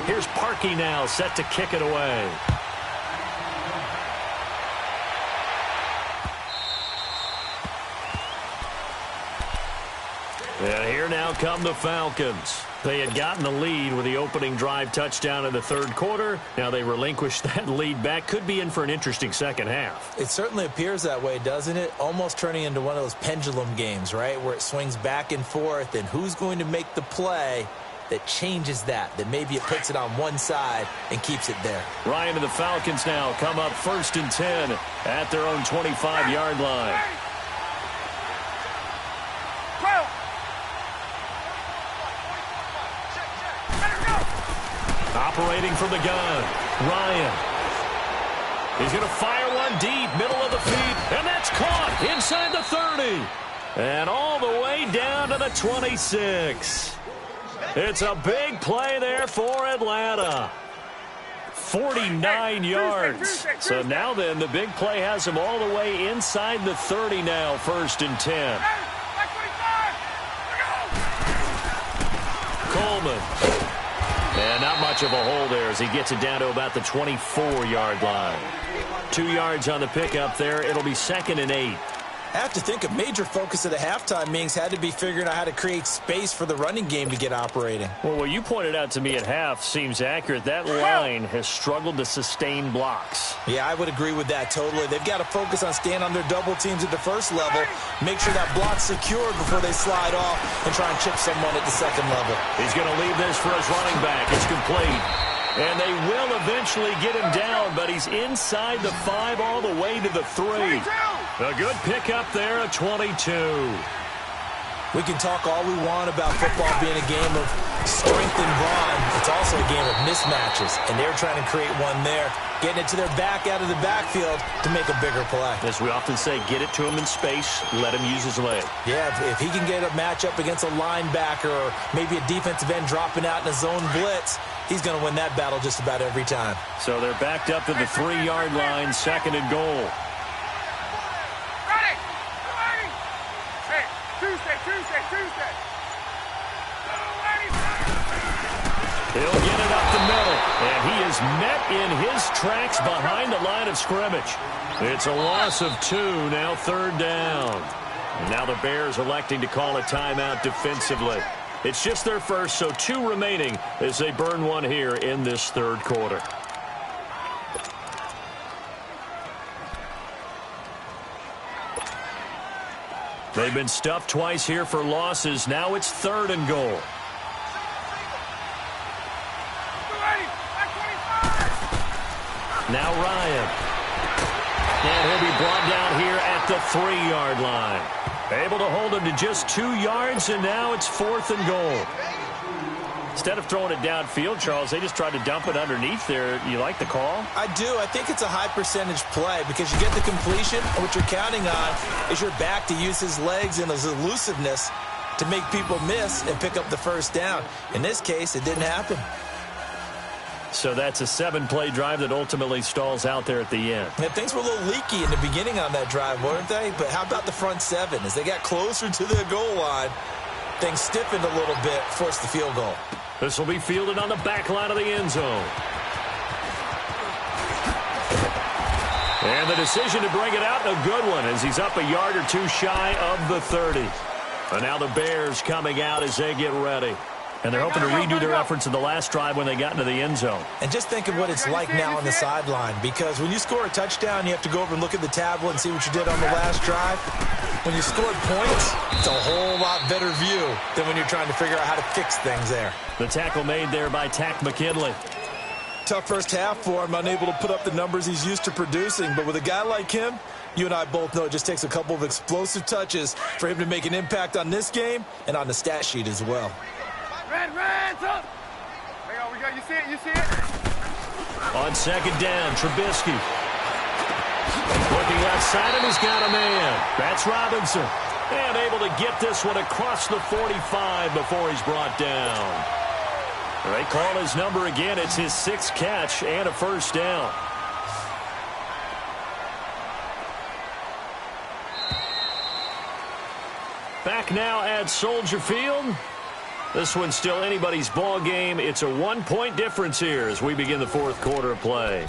Here's Parkey now, set to kick it away. And here now come the Falcons. They had gotten the lead with the opening drive touchdown in the third quarter. Now they relinquished that lead back. Could be in for an interesting second half. It certainly appears that way, doesn't it? Almost turning into one of those pendulum games, right, where it swings back and forth, and who's going to make the play that changes that maybe it puts it on one side and keeps it there. Ryan and the Falcons now come up 1st and 10 at their own 25-yard line. Operating from the gun, Ryan. He's going to fire one deep, middle of the feet, and that's caught inside the 30. And all the way down to the 26. It's a big play there for Atlanta. 49 yards. So now then, the big play has him all the way inside the 30 now, 1st and 10. Coleman. And not much of a hole there as he gets it down to about the 24-yard line. 2 yards on the pickup there. It'll be 2nd and 8. I have to think a major focus of the halftime meetings had to be figuring out how to create space for the running game to get operating. Well, what you pointed out to me at half seems accurate. That line has struggled to sustain blocks. Yeah, I would agree with that totally. They've got to focus on staying on their double teams at the first level, make sure that block's secured before they slide off, and try and chip someone at the second level. He's going to leave this for his running back. It's complete. And they will eventually get him down, but he's inside the 5 all the way to the 3. A good pickup there at 22. We can talk all we want about football being a game of strength and brawn. It's also a game of mismatches, and they're trying to create one there, getting it to their back out of the backfield to make a bigger play. As we often say, get it to him in space, let him use his leg. Yeah, if he can get a matchup against a linebacker or maybe a defensive end dropping out in a zone blitz, he's going to win that battle just about every time. So they're backed up to the 3-yard line, 2nd and goal. He'll get it up the middle, and he is met in his tracks behind the line of scrimmage. It's a loss of 2, now 3rd down. And now the Bears electing to call a timeout defensively. It's just their first, so 2 remaining as they burn one here in this third quarter. They've been stuffed twice here for losses. Now it's 3rd and goal. Now Ryan. And he'll be brought down here at the 3-yard line. Able to hold him to just 2 yards, and now it's 4th and goal. Instead of throwing it downfield, Charles, they just tried to dump it underneath there. You like the call? I do. I think it's a high-percentage play because you get the completion, and what you're counting on is your back to use his legs and his elusiveness to make people miss and pick up the first down. In this case, it didn't happen. So that's a 7-play drive that ultimately stalls out there at the end. Yeah, things were a little leaky in the beginning on that drive, weren't they? But how about the front 7? As they got closer to the goal line, things stiffened a little bit, forced the field goal. This will be fielded on the back line of the end zone. And the decision to bring it out, a good one, as he's up a yard or 2 shy of the 30. And now the Bears coming out as they get ready. And they're hoping to redo their efforts in the last drive when they got into the end zone. And just think of what it's like now on the sideline, because when you score a touchdown, you have to go over and look at the tablet and see what you did on the last drive. When you scored points, it's a whole lot better view than when you're trying to figure out how to fix things there. The tackle made there by Tack McKinley. Tough first half for him, unable to put up the numbers he's used to producing. But with a guy like him, you and I both know it just takes a couple of explosive touches for him to make an impact on this game and on the stat sheet as well. Red, up! Hang on, we got, you see it? On 2nd down, Trubisky. Looking outside, and he's got a man. That's Robinson. And able to get this one across the 45 before he's brought down. They call his number again. It's his 6th catch and a first down. Back now at Soldier Field. This one's still anybody's ball game. It's a 1-point difference here as we begin the fourth quarter of play.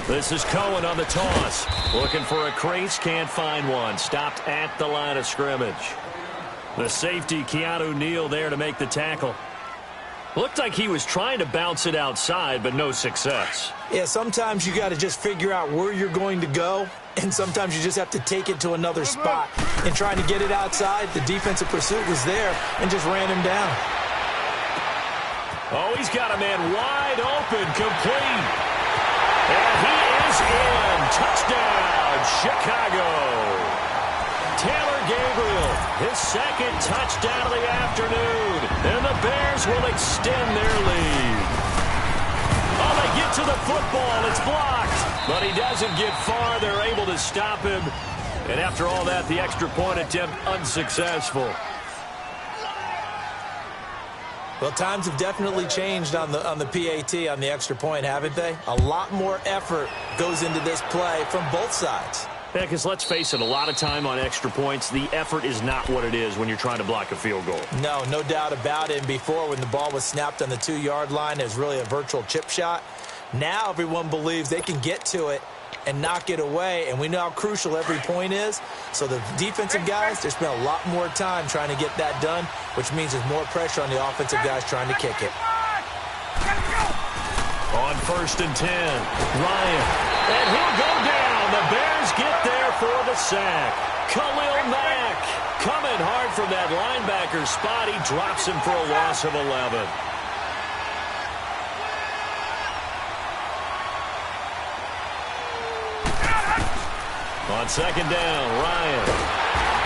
This is Cohen on the toss. Looking for a crease, can't find one. Stopped at the line of scrimmage. The safety, Keanu Neal, there to make the tackle. Looked like he was trying to bounce it outside, but no success. Yeah, sometimes you got to just figure out where you're going to go, and sometimes you just have to take it to another spot. And trying to get it outside, the defensive pursuit was there and just ran him down. Oh, he's got a man wide open, complete. And he is in. Touchdown, Chicago. Taylor Gabriel, his second touchdown of the afternoon. And the Bears will extend their lead. Oh, they get to the football. It's blocked. But he doesn't get far. They're able to stop him. And after all that, the extra point attempt unsuccessful. Well, times have definitely changed on the PAT, on the extra point, haven't they? A lot more effort goes into this play from both sides. Yeah, because let's face it, a lot of time on extra points, the effort is not what it is when you're trying to block a field goal. No doubt about it. And before, when the ball was snapped on the 2-yard line, it was really a virtual chip shot. Now everyone believes they can get to it and knock it away, and we know how crucial every point is. So the defensive guys, they spend a lot more time trying to get that done, which means there's more pressure on the offensive guys trying to kick it. On 1st and 10, Ryan, and he'll go down. The Bears get there for the sack. Khalil Mack coming hard from that linebacker spot. He drops him for a loss of 11. On 2nd down, Ryan.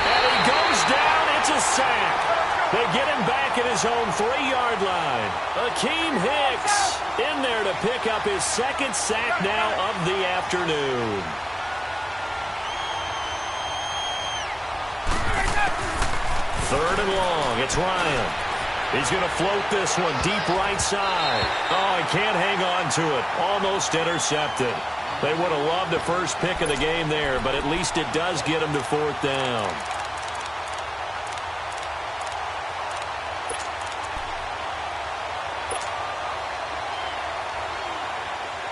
And he goes down. It's a sack. They get him back at his own 3-yard line. Akeem Hicks in there to pick up his 2nd sack now of the afternoon. Third and long. It's Ryan. He's going to float this one deep right side. Oh, he can't hang on to it. Almost intercepted. They would have loved the first pick of the game there, but at least it does get them to 4th down.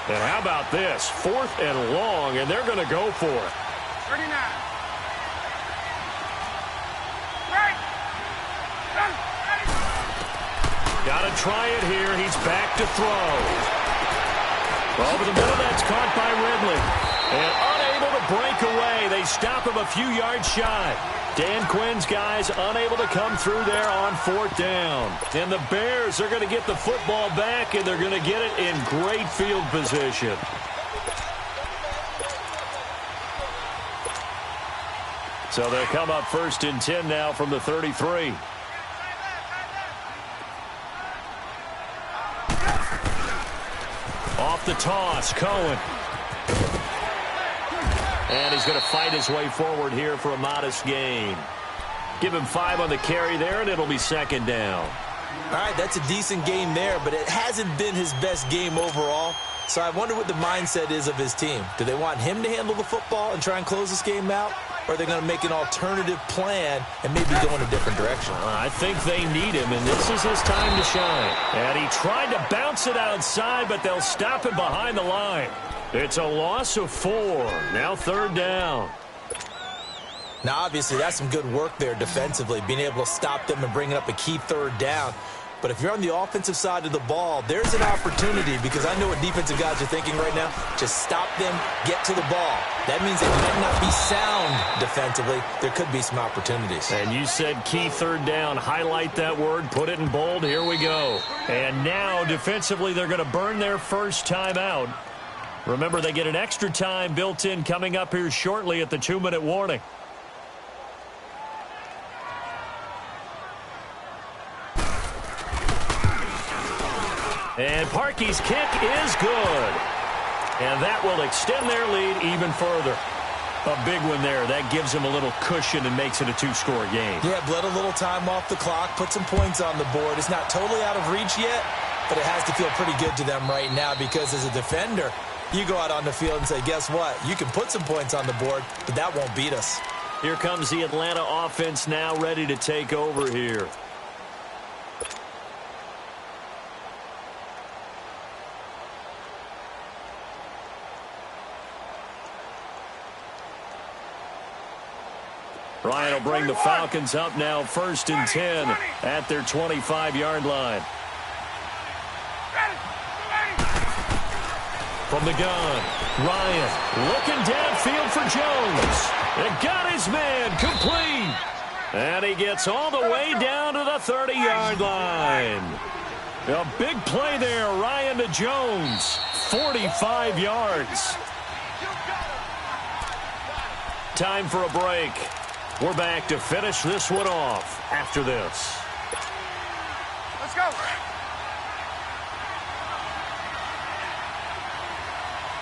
And how about this? 4th and long, and they're going to go for it. 39. Got to try it here. He's back to throw. Over the middle, that's caught by Ridley. And unable to break away. They stop him a few yards shy. Dan Quinn's guys unable to come through there on 4th down. And the Bears are going to get the football back, and they're going to get it in great field position. So they'll come up 1st and 10 now from the 33. Off the toss, Cohen. And he's going to fight his way forward here for a modest gain. Give him 5 on the carry there, and it'll be 2nd down. All right, that's a decent game there, but it hasn't been his best game overall. So I wonder what the mindset is of his team. Do they want him to handle the football and try and close this game out? Or are they going to make an alternative plan and maybe go in a different direction? I think they need him, and this is his time to shine. And he tried to bounce it outside, but they'll stop him behind the line. It's a loss of 4. Now 3rd down. Now, obviously, that's some good work there defensively, being able to stop them and bringing up a key 3rd down. But if you're on the offensive side of the ball, there's an opportunity, because I know what defensive guys are thinking right now. Just stop them, get to the ball. That means they might not be sound defensively. There could be some opportunities. And you said key 3rd down. Highlight that word. Put it in bold. Here we go. And now, defensively, they're going to burn their first time out. Remember, they get an extra time built in coming up here shortly at the 2-minute warning. And Parkey's kick is good. And that will extend their lead even further. A big one there. That gives him a little cushion and makes it a two-score game. Yeah, bled a little time off the clock, put some points on the board. It's not totally out of reach yet, but it has to feel pretty good to them right now because as a defender, you go out on the field and say, guess what? You can put some points on the board, but that won't beat us. Here comes the Atlanta offense now ready to take over here. Ryan will bring the Falcons up now 1st and 10 at their 25-yard line. From the gun, Ryan looking downfield for Jones. And got his man complete. And he gets all the way down to the 30-yard line. A big play there, Ryan to Jones. 45 yards. Time for a break. We're back to finish this one off after this. Let's go.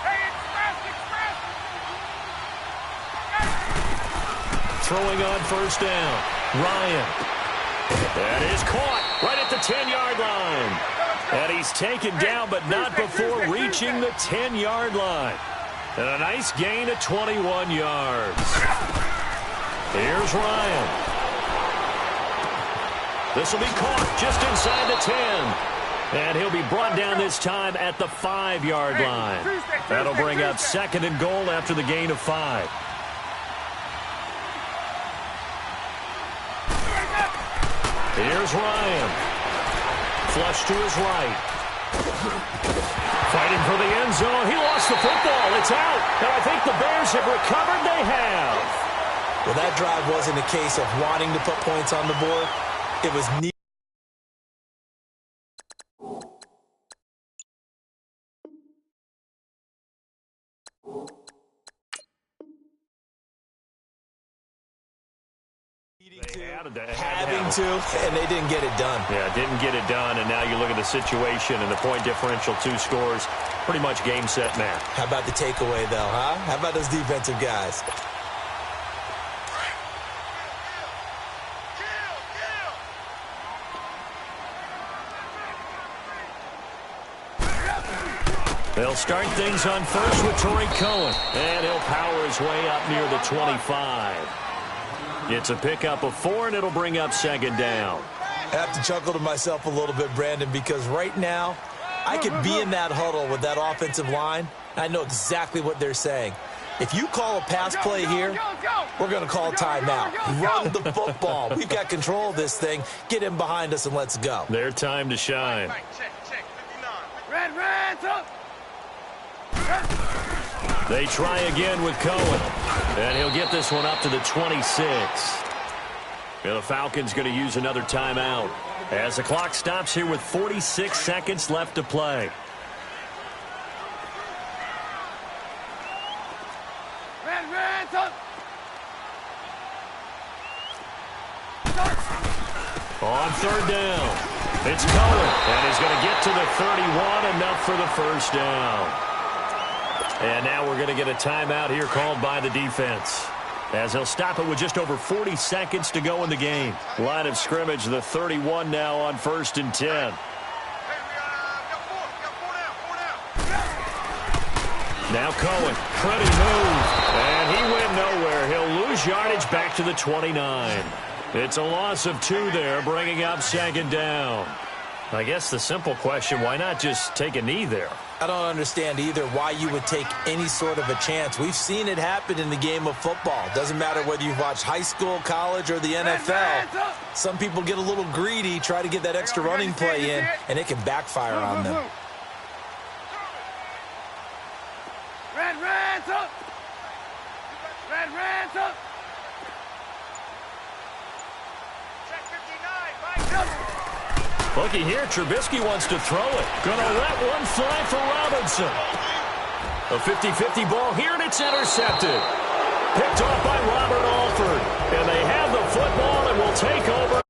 Hey, express. Throwing on 1st down. Ryan. That is caught right at the 10-yard line. And he's taken down, but not before reaching the 10-yard line. And a nice gain of 21 yards. Here's Ryan. This will be caught just inside the 10. And he'll be brought down this time at the 5-yard line. That'll bring up 2nd and goal after the gain of 5. Here's Ryan. Flush to his right. Fighting for the end zone. He lost the football. It's out. And I think the Bears have recovered. They have. Well, that drive wasn't a case of wanting to put points on the board. It was needing having to, and they didn't get it done. Yeah, didn't get it done, and now you look at the situation and the point differential, 2 scores, pretty much game, set, match. How about the takeaway, though, huh? How about those defensive guys? They'll start things on 1st with Tariq Cohen, and he'll power his way up near the 25. It's a pickup of 4, and it'll bring up 2nd down. I have to chuckle to myself a little bit, Brandon, because right now I could be in that huddle with that offensive line. I know exactly what they're saying. If you call a pass play here, we're going to call a timeout. Run the football. We've got control of this thing. Get in behind us and let's go. Their time to shine. Red, up. They try again with Cohen, and he'll get this one up to the 26. And the Falcons going to use another timeout as the clock stops here with 46 seconds left to play. Red, up. On 3rd down, it's Cohen, and he's going to get to the 31, enough for the 1st down. And now we're going to get a timeout here called by the defense, as they'll stop it with just over 40 seconds to go in the game. Line of scrimmage, the 31 now on 1st and 10. Now Cohen, pretty move, and he went nowhere. He'll lose yardage back to the 29. It's a loss of 2 there, bringing up 2nd down. I guess the simple question, why not just take a knee there? I don't understand either why you would take any sort of a chance. We've seen it happen in the game of football. Doesn't matter whether you've watched high school, college, or the NFL. Some people get a little greedy, try to get that extra running play in, and it can backfire on them. Red, up. Red, up. Looky here, Trubisky wants to throw it. Gonna let one fly for Robinson. A 50-50 ball here, and it's intercepted. Picked off by Robert Alford. And they have the football and will take over